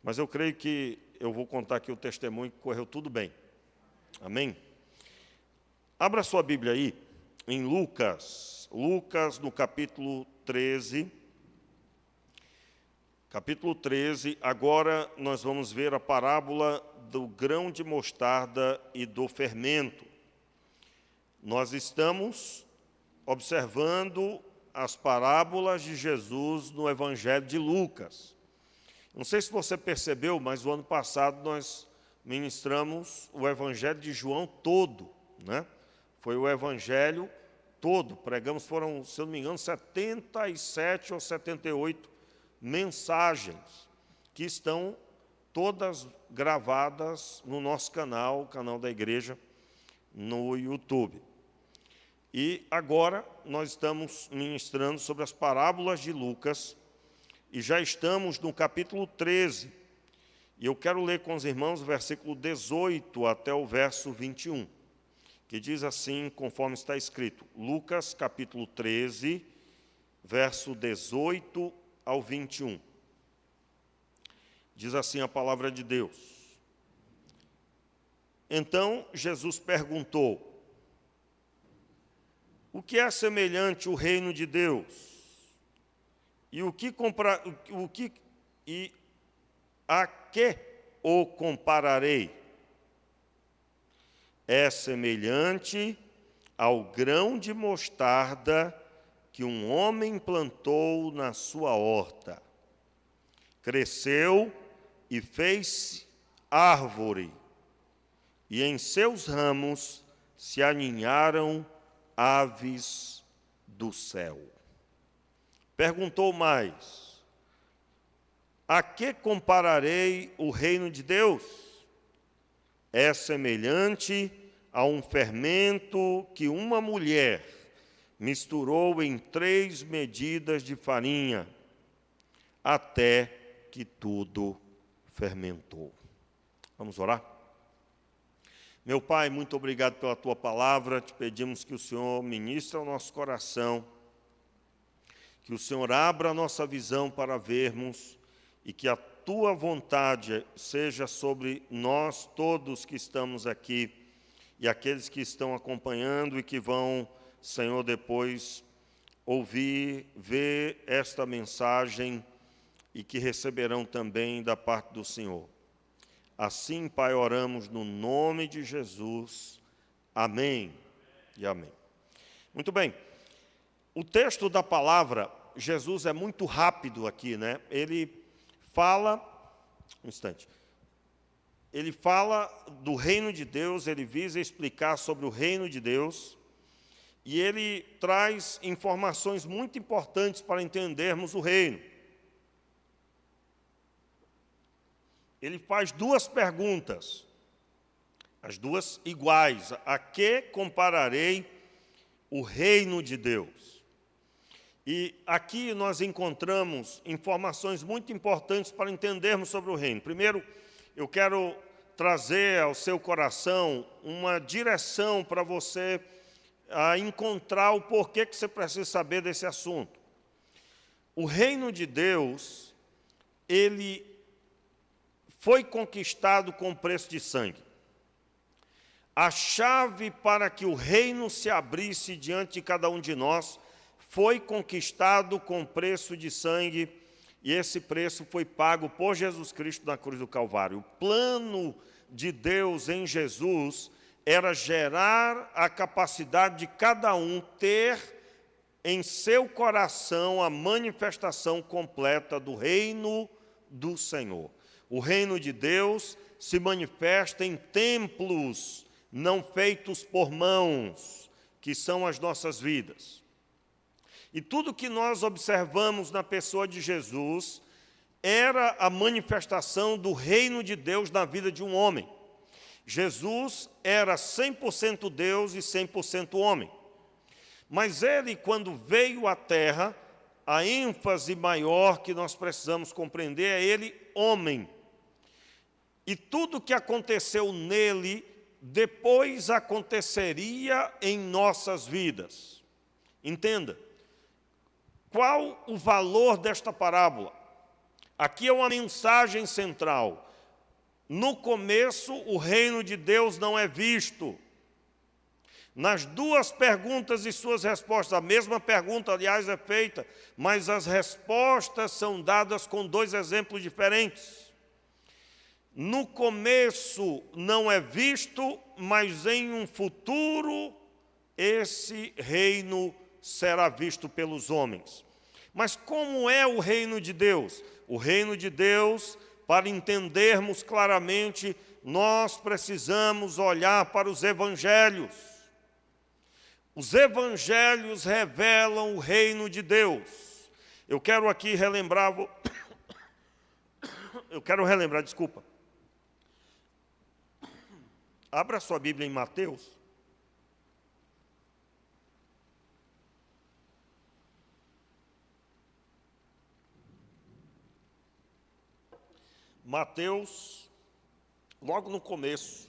Mas eu creio que eu vou contar aqui o testemunho que correu tudo bem. Amém? Abra sua Bíblia aí, em Lucas. Lucas, no capítulo 13. Capítulo 13, agora nós vamos ver a parábola do grão de mostarda e do fermento. Nós estamos observando as parábolas de Jesus no Evangelho de Lucas. Não sei se você percebeu, mas o ano passado nós ministramos o Evangelho de João todo, né? Foi o Evangelho todo, pregamos, foram, se eu não me engano, 77 ou 78 mensagens, que estão todas gravadas no nosso canal, o canal da igreja, no YouTube. E agora nós estamos ministrando sobre as parábolas de Lucas, e já estamos no capítulo 13. E eu quero ler com os irmãos o versículo 18 até o verso 21, que diz assim, conforme está escrito, Lucas capítulo 13, verso 18 ao 21. Diz assim a palavra de Deus. Então Jesus perguntou: o que é semelhante o reino de Deus? E a que o compararei? É semelhante ao grão de mostarda que um homem plantou na sua horta. Cresceu e fez árvore, e em seus ramos se aninharam aves do céu. Perguntou mais: a que compararei o reino de Deus? É semelhante a um fermento que uma mulher misturou em 3 medidas de farinha, até que tudo fermentou. Vamos orar? Meu Pai, muito obrigado pela Tua palavra. Te pedimos que o Senhor ministre ao nosso coração, que o Senhor abra a nossa visão para vermos e que a Tua vontade seja sobre nós todos que estamos aqui e aqueles que estão acompanhando e que vão, Senhor, depois ouvir, ver esta mensagem e que receberão também da parte do Senhor. Assim, Pai, oramos no nome de Jesus. Amém e amém. Muito bem. O texto da palavra, Jesus é muito rápido aqui, né? Ele fala, um instante, ele fala do reino de Deus, ele visa explicar sobre o reino de Deus, e ele traz informações muito importantes para entendermos o reino. Ele faz 2 perguntas, as 2 iguais. A que compararei o reino de Deus? E aqui nós encontramos informações muito importantes para entendermos sobre o reino. Primeiro, eu quero trazer ao seu coração uma direção para você encontrar o porquê que você precisa saber desse assunto. O reino de Deus, ele foi conquistado com preço de sangue. A chave para que o reino se abrisse diante de cada um de nós foi conquistado com preço de sangue, e esse preço foi pago por Jesus Cristo na cruz do Calvário. O plano de Deus em Jesus era gerar a capacidade de cada um ter em seu coração a manifestação completa do reino do Senhor. O reino de Deus se manifesta em templos não feitos por mãos, que são as nossas vidas. E tudo que nós observamos na pessoa de Jesus era a manifestação do reino de Deus na vida de um homem. Jesus era 100% Deus e 100% homem. Mas ele, quando veio à terra, a ênfase maior que nós precisamos compreender é ele homem. E tudo que aconteceu nele, depois aconteceria em nossas vidas. Entenda, qual o valor desta parábola? Aqui é uma mensagem central. No começo, o reino de Deus não é visto. Nas duas perguntas e suas respostas, a mesma pergunta, aliás, é feita, mas as respostas são dadas com dois exemplos diferentes. No começo não é visto, mas em um futuro esse reino será visto pelos homens. Mas como é o reino de Deus? O reino de Deus, para entendermos claramente, nós precisamos olhar para os evangelhos. Os evangelhos revelam o reino de Deus. Eu quero aqui relembrar, desculpa. Abra sua Bíblia em Mateus. Mateus, logo no começo,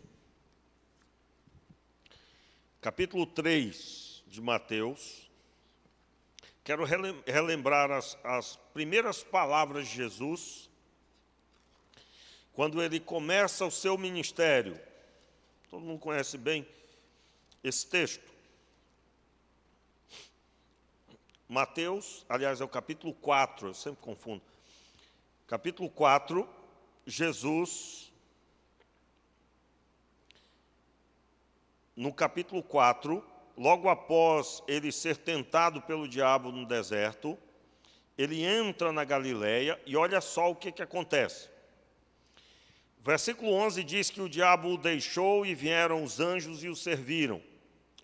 capítulo 3 de Mateus, quero relembrar as primeiras palavras de Jesus, quando ele começa o seu ministério. Todo mundo conhece bem esse texto. Mateus, aliás, é o capítulo 4, eu sempre confundo. Capítulo 4, Jesus, no capítulo 4, logo após ele ser tentado pelo diabo no deserto, ele entra na Galileia e olha só o que acontece. Versículo 11 diz que o diabo o deixou e vieram os anjos e o serviram.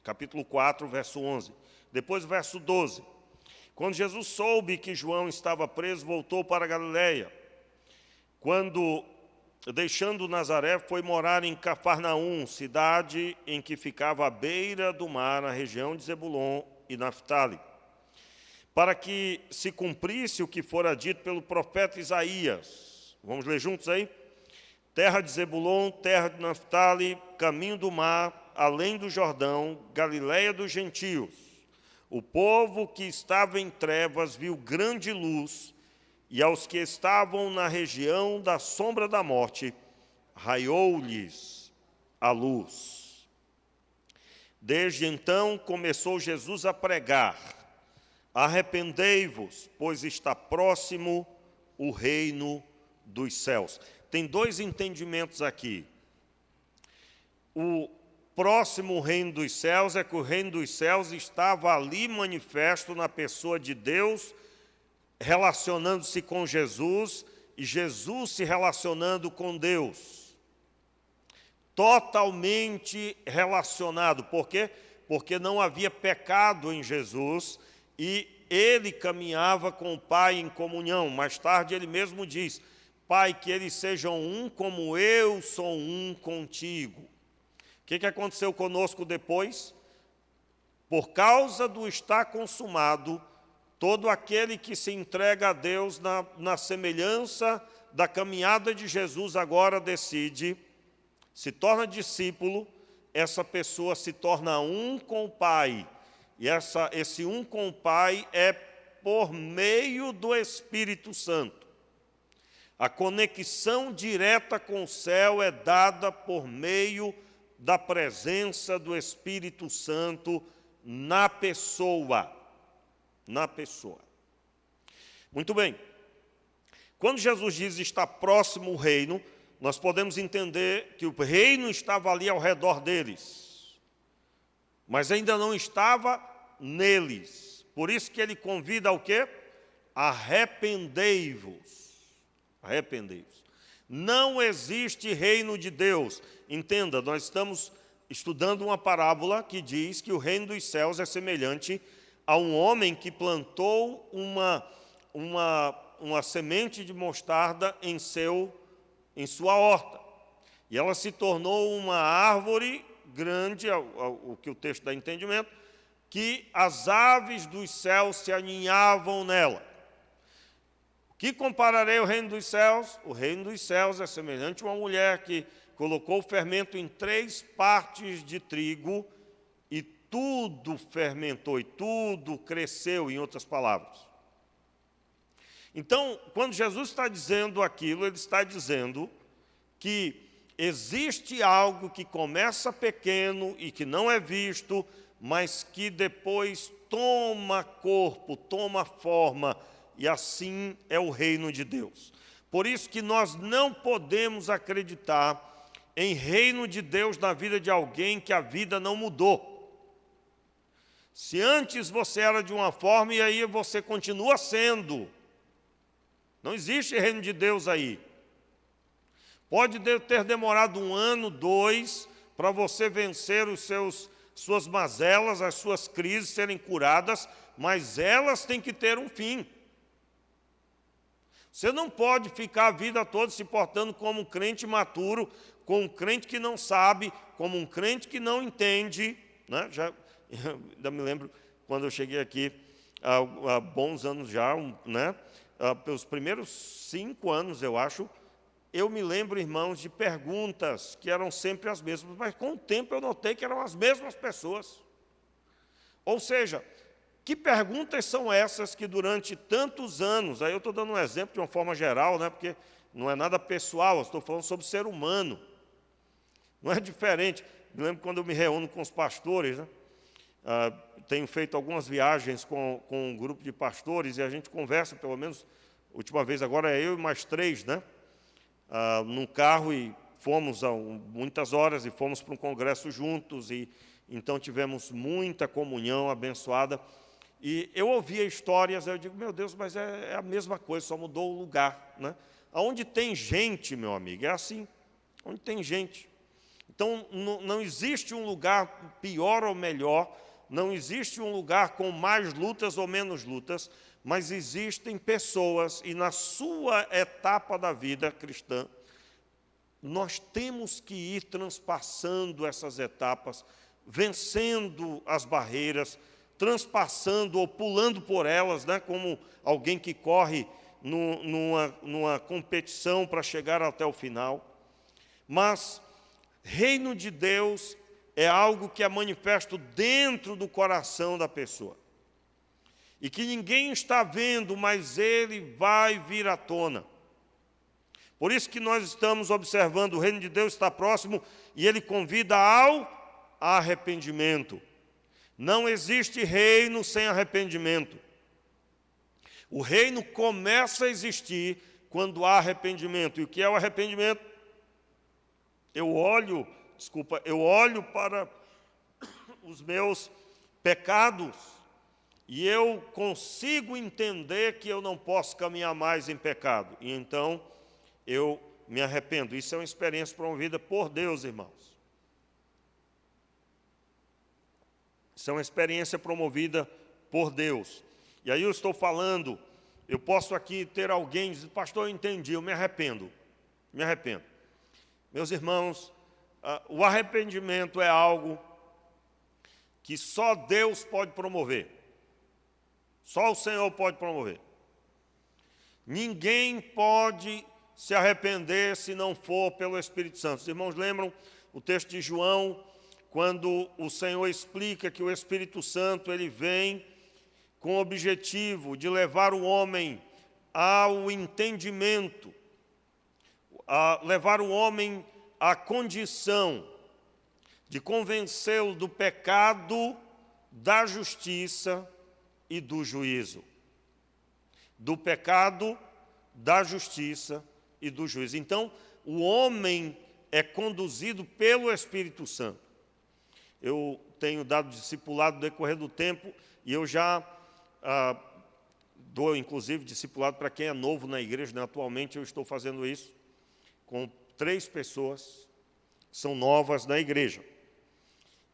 Capítulo 4, verso 11. Depois, verso 12. Quando Jesus soube que João estava preso, voltou para a Galileia. Quando, deixando Nazaré, foi morar em Cafarnaum, cidade em que ficava à beira do mar, na região de Zebulon e Naftali, para que se cumprisse o que fora dito pelo profeta Isaías. Vamos ler juntos aí? Terra de Zebulon, terra de Naftali, caminho do mar, além do Jordão, Galileia dos gentios. O povo que estava em trevas viu grande luz, e aos que estavam na região da sombra da morte, raiou-lhes a luz. Desde então começou Jesus a pregar: arrependei-vos, pois está próximo o reino dos céus. Tem dois entendimentos aqui. O próximo reino dos céus é que o reino dos céus estava ali manifesto na pessoa de Deus, relacionando-se com Jesus, e Jesus se relacionando com Deus. Totalmente relacionado. Por quê? Porque não havia pecado em Jesus e ele caminhava com o Pai em comunhão. Mais tarde ele mesmo diz: Pai, que eles sejam um como eu sou um contigo. O que aconteceu conosco depois? Por causa do estar consumado, todo aquele que se entrega a Deus na semelhança da caminhada de Jesus agora decide, se torna discípulo, essa pessoa se torna um com o Pai. E esse um com o Pai é por meio do Espírito Santo. A conexão direta com o céu é dada por meio da presença do Espírito Santo na pessoa. Na pessoa. Muito bem. Quando Jesus diz está próximo o reino, nós podemos entender que o reino estava ali ao redor deles, mas ainda não estava neles. Por isso que ele convida ao quê? Arrependei-vos. Arrependei-vos. Não existe reino de Deus. Entenda, nós estamos estudando uma parábola que diz que o reino dos céus é semelhante a um homem que plantou uma semente de mostarda em sua horta. E ela se tornou uma árvore grande, o que o texto dá entendimento, que as aves dos céus se aninhavam nela. Que compararei o reino dos céus? O reino dos céus é semelhante a uma mulher que colocou o fermento em 3 partes de trigo e tudo fermentou e tudo cresceu, em outras palavras. Então, quando Jesus está dizendo aquilo, ele está dizendo que existe algo que começa pequeno e que não é visto, mas que depois toma corpo, toma forma, e assim é o reino de Deus. Por isso que nós não podemos acreditar em reino de Deus na vida de alguém que a vida não mudou. Se antes você era de uma forma e aí você continua sendo, não existe reino de Deus aí. Pode ter demorado 1 ano, 2, para você vencer suas mazelas, as suas crises serem curadas, mas elas têm que ter um fim. Você não pode ficar a vida toda se portando como um crente imaturo, como um crente que não sabe, como um crente que não entende. Né? Eu ainda me lembro quando eu cheguei aqui, há bons anos já, né? Pelos primeiros 5 anos, eu acho, eu me lembro, irmãos, de perguntas que eram sempre as mesmas, mas com o tempo eu notei que eram as mesmas pessoas. Ou seja, que perguntas são essas que durante tantos anos, aí eu estou dando um exemplo de uma forma geral, né, porque não é nada pessoal, eu estou falando sobre o ser humano. Não é diferente. Me lembro quando eu me reúno com os pastores, né, tenho feito algumas viagens com um grupo de pastores e a gente conversa, pelo menos, a última vez agora é eu e mais 3, né? Num carro e fomos muitas horas e fomos para um congresso juntos e então tivemos muita comunhão abençoada. E eu ouvia histórias, eu digo, meu Deus, mas é a mesma coisa, só mudou o lugar, né? Onde tem gente, meu amigo, é assim, onde tem gente. Então, não existe um lugar pior ou melhor, não existe um lugar com mais lutas ou menos lutas, mas existem pessoas, e na sua etapa da vida cristã, nós temos que ir transpassando essas etapas, vencendo as barreiras, transpassando ou pulando por elas, né, como alguém que corre numa competição para chegar até o final. Mas reino de Deus é algo que é manifesto dentro do coração da pessoa. E que ninguém está vendo, mas ele vai vir à tona. Por isso que nós estamos observando, o reino de Deus está próximo e ele convida ao arrependimento. Não existe reino sem arrependimento. O reino começa a existir quando há arrependimento. E o que é o arrependimento? Eu olho para os meus pecados e eu consigo entender que eu não posso caminhar mais em pecado. E então eu me arrependo. Isso é uma experiência promovida por Deus, irmãos. Isso é uma experiência promovida por Deus. E aí eu estou falando, eu posso aqui ter alguém dizer, pastor, eu entendi, eu me arrependo. Me arrependo. Meus irmãos, o arrependimento é algo que só Deus pode promover. Só o Senhor pode promover. Ninguém pode se arrepender se não for pelo Espírito Santo. Os irmãos lembram o texto de João, quando o Senhor explica que o Espírito Santo ele vem com o objetivo de levar o homem ao entendimento, a levar o homem à condição de convencê-lo do pecado, da justiça e do juízo. Do pecado, da justiça e do juízo. Então, o homem é conduzido pelo Espírito Santo. Eu tenho dado discipulado no decorrer do tempo e eu já dou, inclusive, discipulado para quem é novo na igreja, né? Atualmente eu estou fazendo isso com 3 pessoas que são novas na igreja.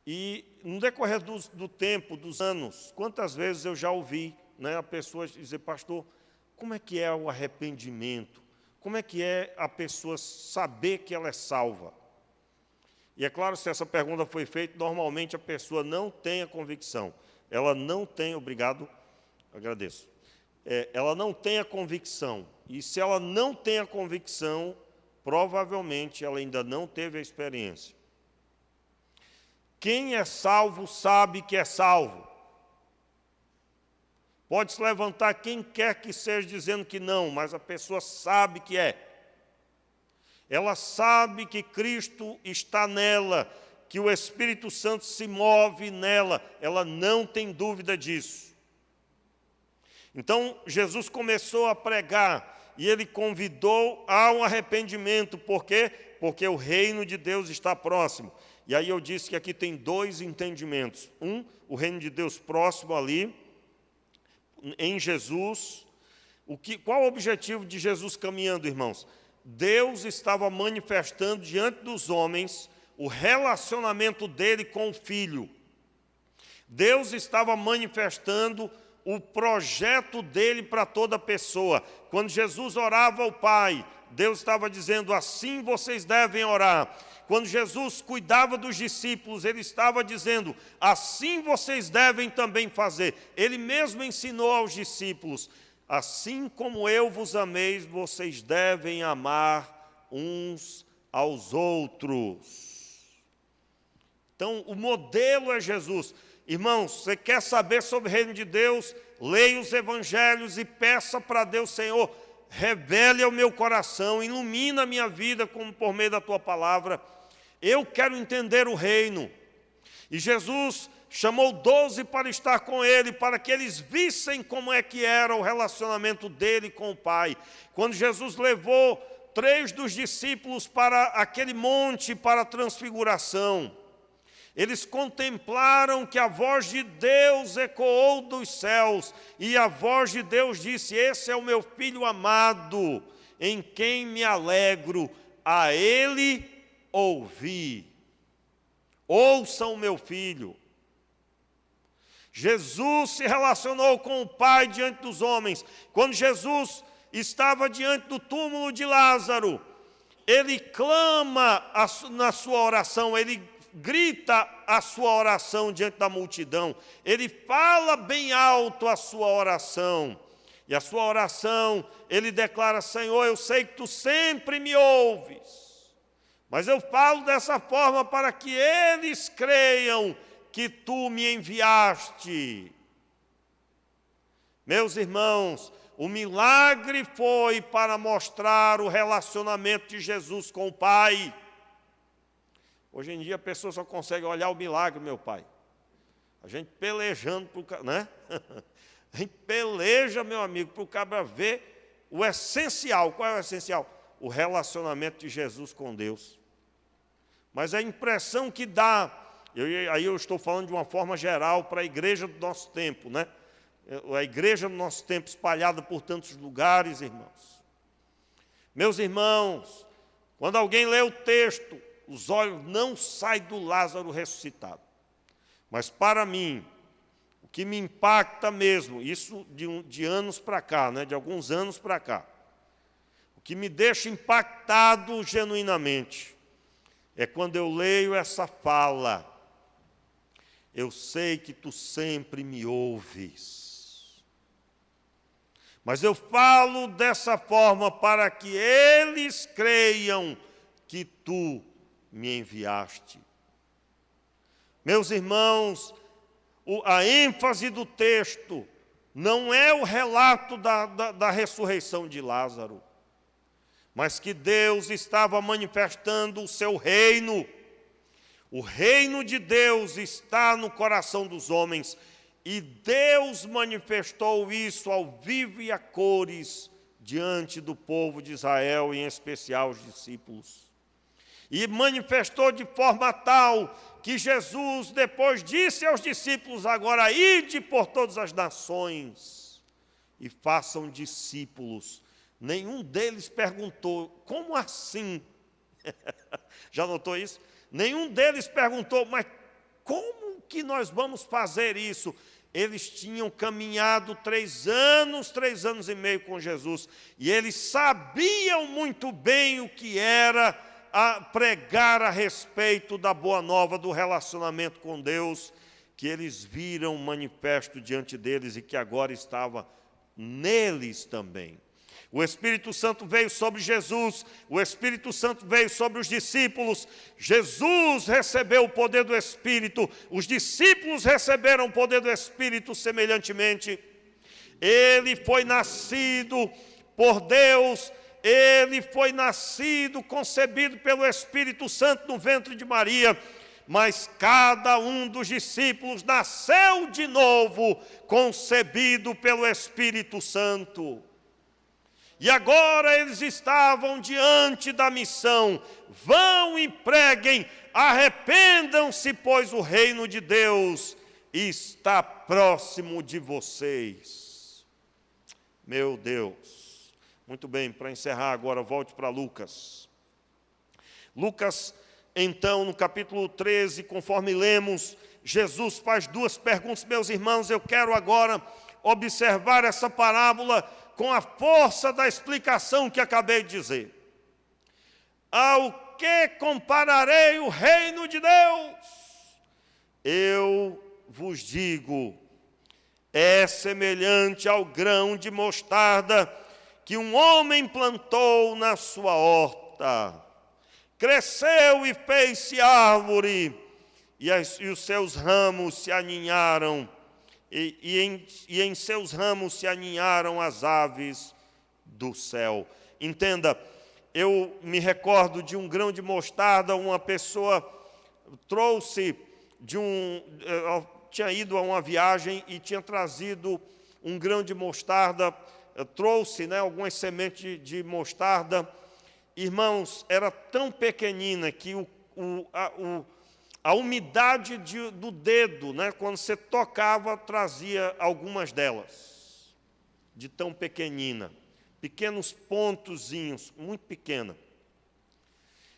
E no decorrer do tempo, dos anos, quantas vezes eu já ouvi, né, a pessoa dizer, pastor, como é que é o arrependimento? Como é que é a pessoa saber que ela é salva? E é claro, se essa pergunta foi feita, normalmente a pessoa não tem a convicção. Ela não tem, obrigado, agradeço. Ela não tem a convicção. E se ela não tem a convicção, provavelmente ela ainda não teve a experiência. Quem é salvo sabe que é salvo. Pode se levantar quem quer que seja dizendo que não, mas a pessoa sabe que é. Ela sabe que Cristo está nela, que o Espírito Santo se move nela, ela não tem dúvida disso. Então, Jesus começou a pregar e ele convidou ao arrependimento. Por quê? Porque o reino de Deus está próximo. E aí eu disse que aqui tem dois entendimentos. O reino de Deus próximo ali, em Jesus. Qual o objetivo de Jesus caminhando, irmãos? Deus estava manifestando diante dos homens o relacionamento dele com o Filho. Deus estava manifestando o projeto dele para toda pessoa. Quando Jesus orava ao Pai, Deus estava dizendo, assim vocês devem orar. Quando Jesus cuidava dos discípulos, ele estava dizendo, assim vocês devem também fazer. Ele mesmo ensinou aos discípulos, assim como eu vos amei, vocês devem amar uns aos outros. Então, o modelo é Jesus. Irmãos, você quer saber sobre o reino de Deus? Leia os evangelhos e peça para Deus, Senhor, revele ao meu coração, ilumina a minha vida por meio da Tua palavra. Eu quero entender o reino. E Jesus chamou 12 para estar com Ele, para que eles vissem como é que era o relacionamento dele com o Pai. Quando Jesus levou 3 dos discípulos para aquele monte, para a transfiguração, eles contemplaram que a voz de Deus ecoou dos céus, e a voz de Deus disse, esse é o meu Filho amado, em quem me alegro, a Ele ouvi. Ouçam o meu Filho. Jesus se relacionou com o Pai diante dos homens. Quando Jesus estava diante do túmulo de Lázaro, ele clama na sua oração, ele grita a sua oração diante da multidão, ele fala bem alto a sua oração, e a sua oração, ele declara, Senhor, eu sei que Tu sempre me ouves, mas eu falo dessa forma para que eles creiam que Tu me enviaste. Meus irmãos, o milagre foi para mostrar o relacionamento de Jesus com o Pai. Hoje em dia a pessoa só consegue olhar o milagre, meu pai. A gente pelejando, né? A gente peleja, meu amigo, para o cara ver o essencial. Qual é o essencial? O relacionamento de Jesus com Deus. Mas a impressão que dá, aí eu estou falando de uma forma geral para a igreja do nosso tempo, né? A igreja do nosso tempo espalhada por tantos lugares, irmãos. Meus irmãos, quando alguém lê o texto, os olhos não saem do Lázaro ressuscitado. Mas para mim, o que me impacta mesmo, isso de anos para cá, né, de alguns anos para cá, o que me deixa impactado genuinamente, é quando eu leio essa fala, eu sei que Tu sempre me ouves. Mas eu falo dessa forma para que eles creiam que Tu me enviaste. Meus irmãos, a ênfase do texto não é o relato da ressurreição de Lázaro, mas que Deus estava manifestando o seu reino. O reino de Deus está no coração dos homens, e Deus manifestou isso ao vivo e a cores diante do povo de Israel, em especial os discípulos. E manifestou de forma tal que Jesus depois disse aos discípulos, agora ide por todas as nações e façam discípulos. Nenhum deles perguntou, como assim? Já notou isso? Nenhum deles perguntou, mas como que nós vamos fazer isso? Eles tinham caminhado 3 anos e meio com Jesus, e eles sabiam muito bem o que era a pregar a respeito da boa nova, do relacionamento com Deus, que eles viram manifesto diante deles e que agora estava neles também. O Espírito Santo veio sobre Jesus, o Espírito Santo veio sobre os discípulos, Jesus recebeu o poder do Espírito, os discípulos receberam o poder do Espírito semelhantemente. ele foi nascido por Deus, ele foi nascido, concebido pelo Espírito Santo no ventre de Maria, mas cada um dos discípulos nasceu de novo, concebido pelo Espírito Santo. E agora eles estavam diante da missão: vão e preguem, arrependam-se, pois o reino de Deus está próximo de vocês. Meu Deus. Muito bem, para encerrar agora, volte para Lucas. Lucas, então, no capítulo 13, conforme lemos, Jesus faz duas perguntas. Meus irmãos, eu quero agora observar essa parábola com a força da explicação que acabei de dizer. Ao que compararei o reino de Deus? Eu vos digo, é semelhante ao grão de mostarda que um homem plantou na sua horta. Cresceu e fez-se árvore, e os seus ramos se aninharam, e em seus ramos se aninharam as aves do céu. Entenda, eu me recordo de um grão de mostarda. Uma pessoa trouxe tinha ido a uma viagem e tinha trazido um grão de mostarda, trouxe algumas sementes de mostarda. Irmãos, era tão pequenina que a umidade do dedo, quando você tocava, trazia algumas delas, de tão pequenina, pequenos pontozinhos, muito pequena.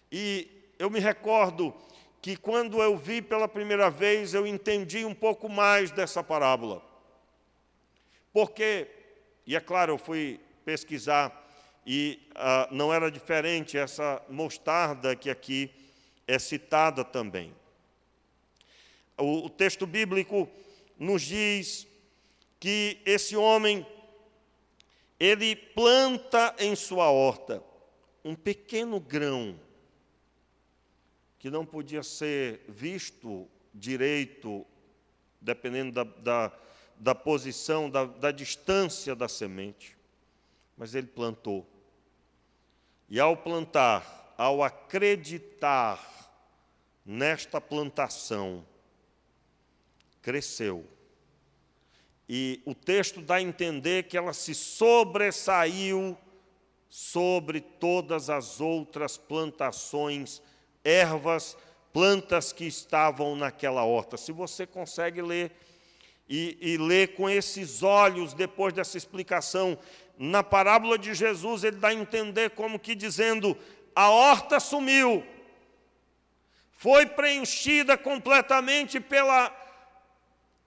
E eu me recordo que quando eu vi pela primeira vez, eu entendi um pouco mais dessa parábola. Porque, e é claro, eu fui pesquisar, e não era diferente essa mostarda que aqui é citada também. O texto bíblico nos diz que esse homem, ele planta em sua horta um pequeno grão, que não podia ser visto direito, dependendo da posição, da distância da semente. Mas ele plantou. E ao plantar, ao acreditar nesta plantação, cresceu. E o texto dá a entender que ela se sobressaiu sobre todas as outras plantações, ervas, plantas que estavam naquela horta. Se você consegue ler e ler com esses olhos, depois dessa explicação, na parábola de Jesus, ele dá a entender como que dizendo: a horta sumiu, foi preenchida completamente pelo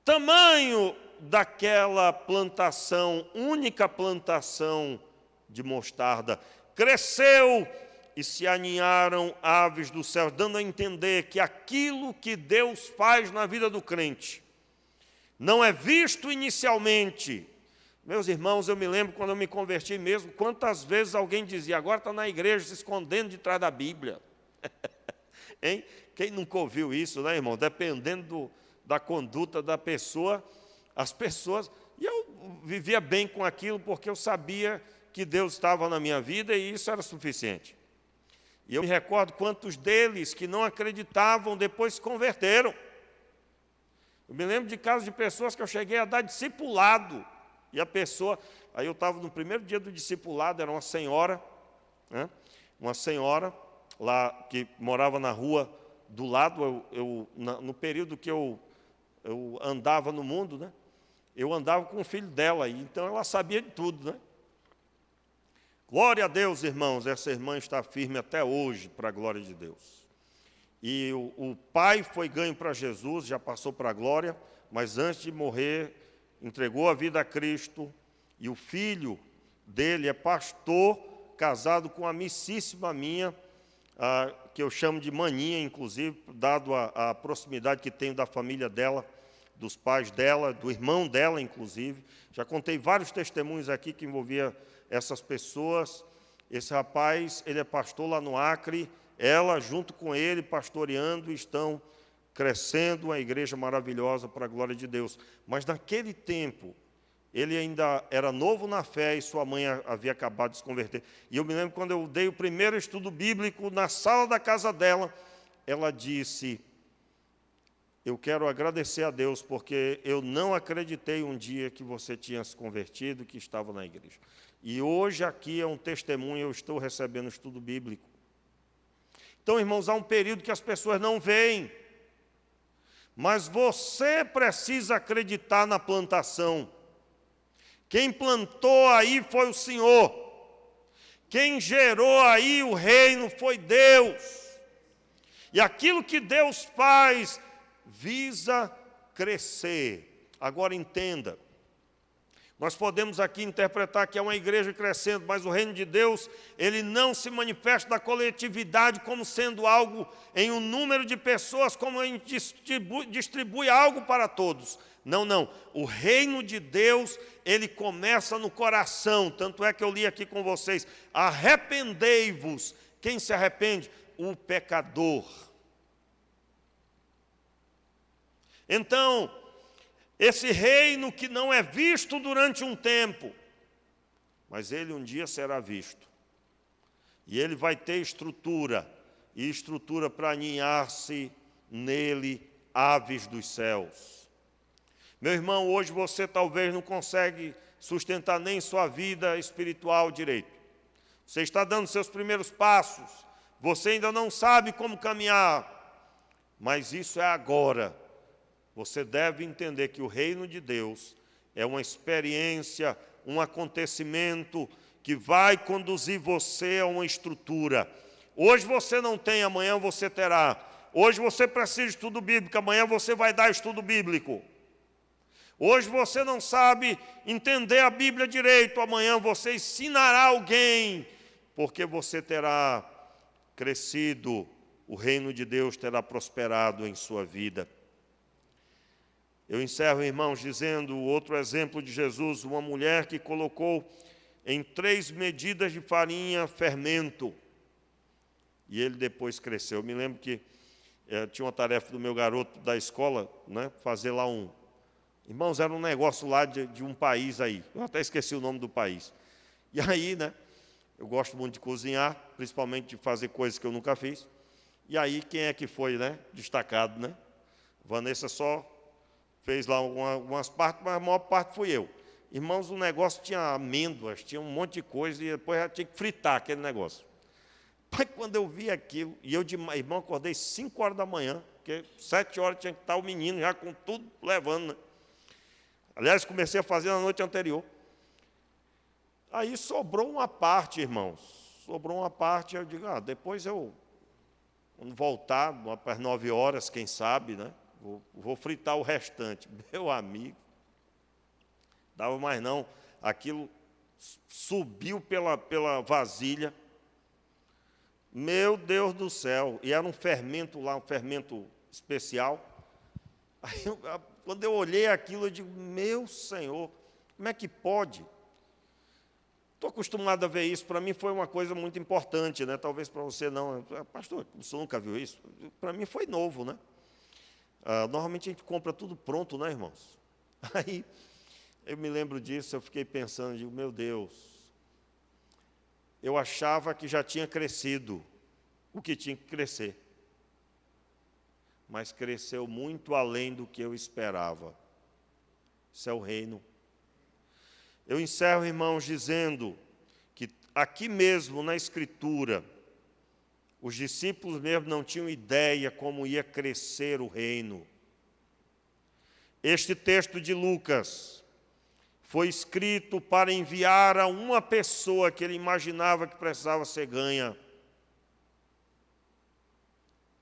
tamanho daquela plantação, única plantação de mostarda. Cresceu e se aninharam aves do céu, dando a entender que aquilo que Deus faz na vida do crente não é visto inicialmente. Meus irmãos, eu me lembro quando eu me converti mesmo, quantas vezes alguém dizia: agora está na igreja se escondendo de trás da Bíblia. Hein? Quem nunca ouviu isso, né, irmão? Dependendo da conduta da pessoa, as pessoas... E eu vivia bem com aquilo, porque eu sabia que Deus estava na minha vida e isso era suficiente. E eu me recordo quantos deles que não acreditavam depois se converteram. Eu me lembro de casos de pessoas que eu cheguei a dar discipulado. E a pessoa, aí eu estava no primeiro dia do discipulado, era uma senhora lá que morava na rua do lado. No período que eu andava no mundo, eu andava com o filho dela, então ela sabia de tudo. Glória a Deus, irmãos, essa irmã está firme até hoje, para a glória de Deus. E o pai foi ganho para Jesus, já passou para a glória, mas antes de morrer, entregou a vida a Cristo, e o filho dele é pastor, casado com uma amicíssima minha, que eu chamo de maninha, inclusive, dado a proximidade que tenho da família dela, dos pais dela, do irmão dela, inclusive. Já contei vários testemunhos aqui que envolvia essas pessoas. Esse rapaz, ele é pastor lá no Acre, ela, junto com ele, pastoreando, estão crescendo, uma igreja maravilhosa para a glória de Deus. Mas naquele tempo, ele ainda era novo na fé e sua mãe havia acabado de se converter. E eu me lembro quando eu dei o primeiro estudo bíblico na sala da casa dela, ela disse: eu quero agradecer a Deus, porque eu não acreditei um dia que você tinha se convertido, que estava na igreja. E hoje aqui é um testemunho, eu estou recebendo estudo bíblico. Então, irmãos, há um período que as pessoas não veem, mas você precisa acreditar na plantação. Quem plantou aí foi o Senhor. Quem gerou aí o reino foi Deus. E aquilo que Deus faz visa crescer. Agora entenda, nós podemos aqui interpretar que é uma igreja crescendo, mas o reino de Deus, ele não se manifesta na coletividade como sendo algo em um número de pessoas, como a gente distribui algo para todos. Não, não. O reino de Deus, ele começa no coração. Tanto é que eu li aqui com vocês: arrependei-vos. Quem se arrepende? O pecador. Então, esse reino que não é visto durante um tempo, mas ele um dia será visto. E ele vai ter estrutura, e estrutura para aninhar-se nele aves dos céus. Meu irmão, hoje você talvez não consegue sustentar nem sua vida espiritual direito. Você está dando seus primeiros passos, você ainda não sabe como caminhar, mas isso é agora. Você deve entender que o reino de Deus é uma experiência, um acontecimento que vai conduzir você a uma estrutura. Hoje você não tem, amanhã você terá. Hoje você precisa de estudo bíblico, amanhã você vai dar estudo bíblico. Hoje você não sabe entender a Bíblia direito, amanhã você ensinará alguém, porque você terá crescido, o reino de Deus terá prosperado em sua vida. Eu encerro, irmãos, dizendo outro exemplo de Jesus, uma mulher que colocou em 3 medidas de farinha fermento, e ele depois cresceu. Eu me lembro que tinha uma tarefa do meu garoto da escola, né, fazer lá irmãos, era um negócio lá de um país aí, eu até esqueci o nome do país. E aí, né, eu gosto muito de cozinhar, principalmente de fazer coisas que eu nunca fiz. E aí, quem é que foi, né, destacado, né? Vanessa só fez lá algumas partes, mas a maior parte fui eu. Irmãos, o negócio tinha amêndoas, tinha um monte de coisa, e depois já tinha que fritar aquele negócio. Pai, quando eu vi aquilo, e eu, irmão, acordei 5 horas da manhã, porque 7 horas tinha que estar o menino já com tudo levando, né? Aliás, comecei a fazer na noite anterior. Aí sobrou uma parte, irmãos. Sobrou uma parte, eu digo, depois quando voltar, para as 9 horas, quem sabe, né? Vou fritar o restante. Meu amigo, dava mais não. Aquilo subiu pela vasilha. Meu Deus do céu. E era um fermento lá, um fermento especial. Aí quando eu olhei aquilo, eu digo, meu Senhor, como é que pode? Estou acostumado a ver isso, para mim foi uma coisa muito importante, né? Talvez para você não. Pastor, o senhor nunca viu isso? Para mim foi novo, né? Normalmente a gente compra tudo pronto, né, irmãos? Aí eu me lembro disso, eu fiquei pensando, digo, meu Deus, eu achava que já tinha crescido o que tinha que crescer, mas cresceu muito além do que eu esperava. Isso é o reino. Eu encerro, irmãos, dizendo que aqui mesmo na Escritura, os discípulos mesmo não tinham ideia como ia crescer o reino. Este texto de Lucas foi escrito para enviar a uma pessoa que ele imaginava que precisava ser ganha.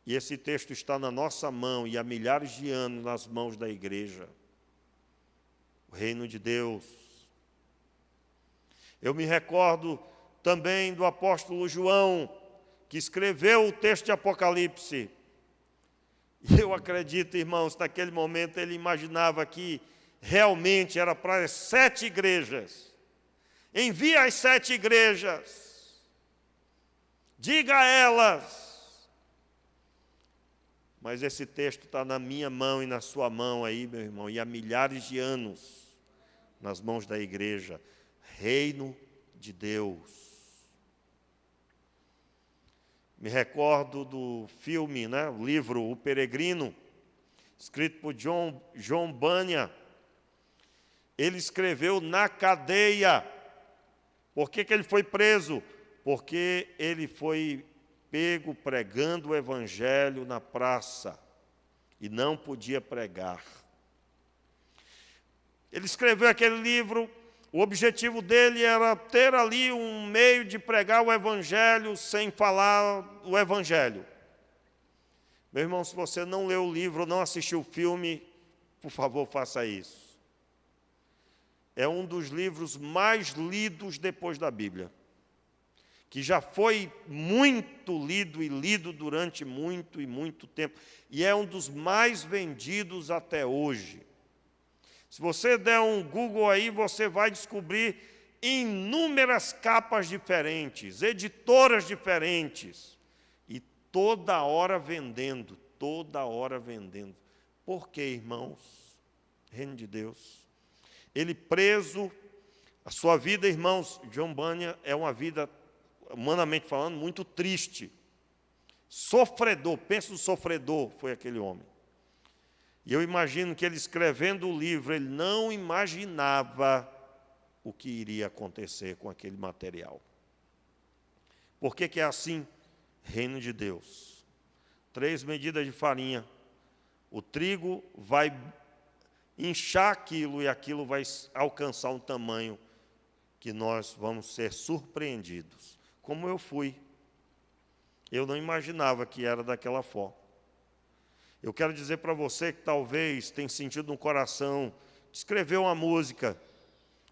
E esse texto está na nossa mão e há milhares de anos nas mãos da igreja. O reino de Deus. Eu me recordo também do apóstolo João, que escreveu o texto de Apocalipse. E eu acredito, irmãos, naquele momento ele imaginava que realmente era para as 7 igrejas. Envia as 7 igrejas. Diga a elas. Mas esse texto está na minha mão e na sua mão aí, meu irmão, e há milhares de anos nas mãos da igreja. Reino de Deus. Me recordo do filme, o livro O Peregrino, escrito por John Bunyan. Ele escreveu na cadeia. Por que ele foi preso? Porque ele foi pego pregando o evangelho na praça e não podia pregar. Ele escreveu aquele livro. O objetivo dele era ter ali um meio de pregar o evangelho sem falar o evangelho. Meu irmão, se você não leu o livro, não assistiu o filme, por favor, faça isso. É um dos livros mais lidos depois da Bíblia, que já foi muito lido e lido durante muito e muito tempo, e é um dos mais vendidos até hoje. Se você der um Google aí, você vai descobrir inúmeras capas diferentes, editoras diferentes, e toda hora vendendo, toda hora vendendo. Por quê, irmãos? Reino de Deus. Ele preso, a sua vida, irmãos, John Bunyan, é uma vida, humanamente falando, muito triste. Sofredor, pensa no sofredor, foi aquele homem. E eu imagino que ele escrevendo o livro, ele não imaginava o que iria acontecer com aquele material. Por que é assim? Reino de Deus. 3 medidas de farinha. O trigo vai inchar aquilo e aquilo vai alcançar um tamanho que nós vamos ser surpreendidos. Como eu fui. Eu não imaginava que era daquela forma. Eu quero dizer para você que talvez tenha sentido no coração de escrever uma música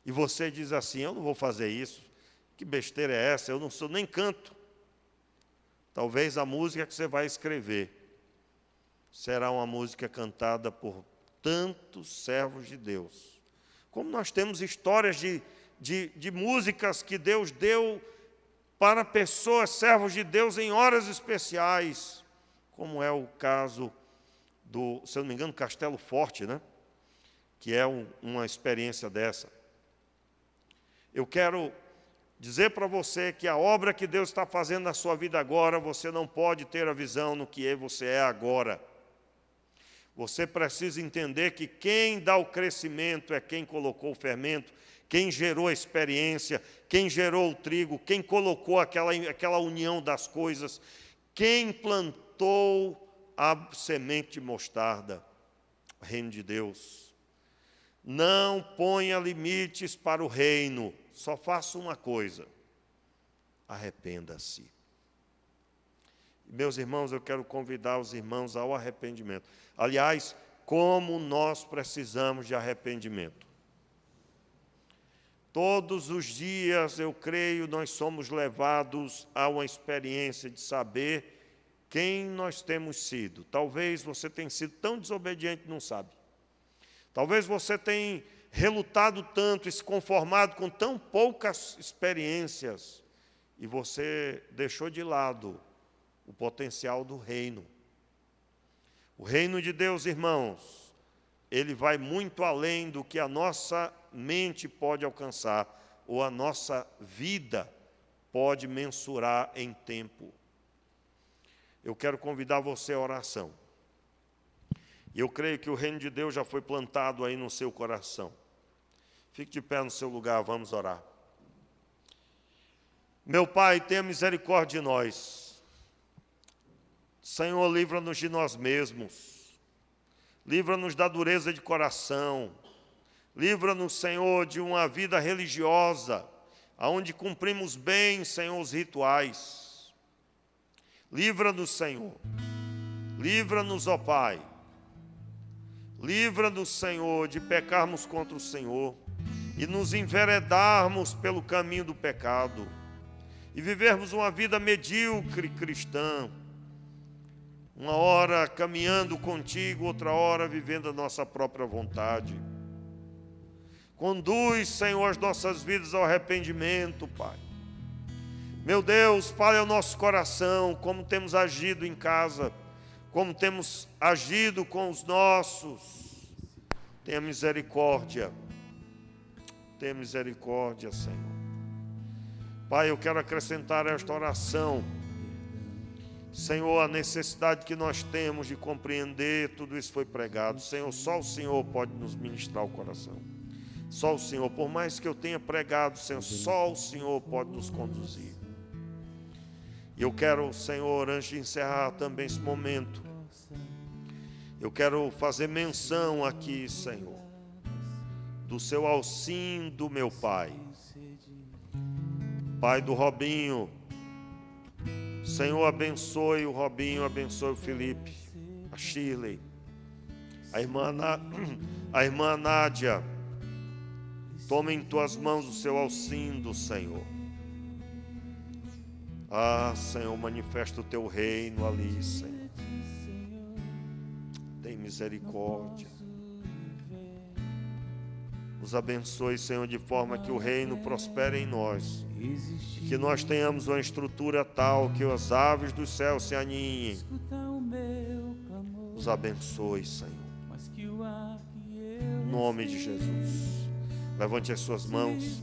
e você diz assim, eu não vou fazer isso, que besteira é essa, eu não sou nem canto. Talvez a música que você vai escrever será uma música cantada por tantos servos de Deus. Como nós temos histórias de músicas que Deus deu para pessoas, servos de Deus, em horas especiais, como é o caso do, se eu não me engano, Castelo Forte, que é uma experiência dessa. Eu quero dizer para você que a obra que Deus está fazendo na sua vida agora, você não pode ter a visão no que você é agora. Você precisa entender que quem dá o crescimento é quem colocou o fermento, quem gerou a experiência, quem gerou o trigo, quem colocou aquela união das coisas, quem plantou a semente de mostarda. Reino de Deus. Não ponha limites para o reino, só faça uma coisa: arrependa-se. Meus irmãos, eu quero convidar os irmãos ao arrependimento. Aliás, como nós precisamos de arrependimento. Todos os dias, eu creio, nós somos levados a uma experiência de saber quem nós temos sido. Talvez você tenha sido tão desobediente que não sabe. Talvez você tenha relutado tanto e se conformado com tão poucas experiências e você deixou de lado o potencial do reino. O reino de Deus, irmãos, ele vai muito além do que a nossa mente pode alcançar ou a nossa vida pode mensurar em tempo. Eu quero convidar você à oração. E eu creio que o reino de Deus já foi plantado aí no seu coração. Fique de pé no seu lugar, vamos orar. Meu Pai, tenha misericórdia de nós. Senhor, livra-nos de nós mesmos. Livra-nos da dureza de coração. Livra-nos, Senhor, de uma vida religiosa, onde cumprimos bem, Senhor, os rituais. Livra-nos, Senhor. Livra-nos, ó Pai. Livra-nos, Senhor, de pecarmos contra o Senhor e nos enveredarmos pelo caminho do pecado e vivermos uma vida medíocre cristã, uma hora caminhando contigo, outra hora vivendo a nossa própria vontade. Conduz, Senhor, as nossas vidas ao arrependimento, Pai. Meu Deus, fale ao nosso coração como temos agido em casa, como temos agido com os nossos. Tenha misericórdia. tenha misericórdia, Senhor. Pai, eu quero acrescentar esta oração, Senhor, a necessidade que nós temos de compreender, tudo isso foi pregado. Senhor, só o Senhor pode nos ministrar o coração. Só o Senhor, por mais que eu tenha pregado, Senhor, só o Senhor pode nos conduzir. E eu quero, Senhor, antes de encerrar também esse momento, eu quero fazer menção aqui, Senhor, do seu Alcim, do meu pai. Pai do Robinho, Senhor, abençoe o Robinho, abençoe o Felipe, a Shirley, a irmã Nádia. Toma em tuas mãos o seu Alcindo, Senhor. Ah, Senhor, manifesta o teu reino ali, Senhor. Tem misericórdia. Nos abençoe, Senhor, de forma que o reino prospere em nós. Que nós tenhamos uma estrutura tal que as aves do céu se aninhem. Nos abençoe, Senhor. Em nome de Jesus. Levante as suas mãos.